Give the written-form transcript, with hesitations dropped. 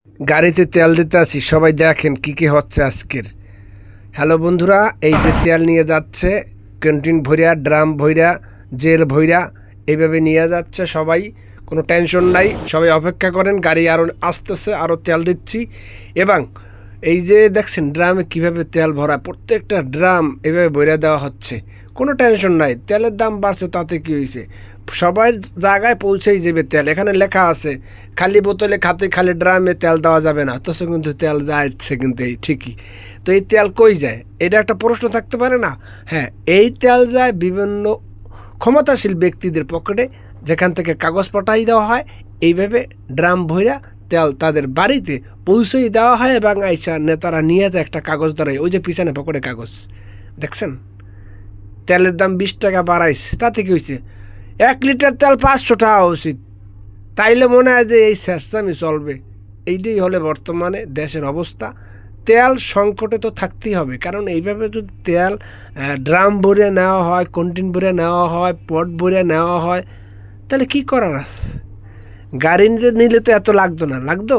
গাড়িতে তেল দিতে আসি, সবাই দেখেন কি কি হচ্ছে আজকের। হ্যালো বন্ধুরা, এই যে তেল নিয়ে যাচ্ছে ক্যান্টিন ভইরা, ড্রাম ভইরা, জেল ভইরা, এইভাবে নিয়ে যাচ্ছে সবাই। কোনো টেনশন নাই, সবাই অপেক্ষা করেন, গাড়ি আরও আসতেছে, আরও তেল দিচ্ছি। এবং এই যে দেখছেন ড্রামে কিভাবে তেল ভরা, প্রত্যেকটা ড্রাম এভাবে ভরে দেওয়া হচ্ছে। কোনো টেনশন নাই, তেলের দাম বাড়ছে তাতে কী হয়েছে, সবাই জায়গায় পৌঁছেই যাবে তেল। এখানে লেখা আছে খালি বোতলে খাতে খালি ড্রামে তেল দেওয়া যাবে না, অথচ কিন্তু তেল যাচ্ছে কিন্তু এই ঠিকই। তো এই তেল কই যায়, এটা একটা প্রশ্ন থাকতে পারে না? হ্যাঁ, এই তেল যায় বিভিন্ন ক্ষমতাশীল ব্যক্তিদের পকেটে, যেখান থেকে কাগজ পাঠাই দেওয়া হয়। এইভাবে ড্রাম ভইরা তেল তাদের বাড়িতে পৌঁছেই দেওয়া হয় এবং আইসা নেতারা নিয়ে যায় একটা কাগজ ধরায়, ওই যে পিছনে পকেটে কাগজ দেখছেন। তেলের দাম 20 টাকা বাড়াইছে, তাতে কী হয়েছে? 1 লিটার তেল 500 টাকা উচিত, তাইলে মনে হয় যে এই স্যারসামি চলবে। এইটাই হলে বর্তমানে দেশের অবস্থা। তেল সংকটে তো থাকতেই হবে, কারণ এইভাবে যদি তেল ড্রাম ভরে নেওয়া হয়, কন্টিন ভরে নেওয়া হয়, পট ভরে নেওয়া হয়, তাহলে কী করার আছে? গাড়ি নিতে নিলে তো এত লাগতো না, লাগতো?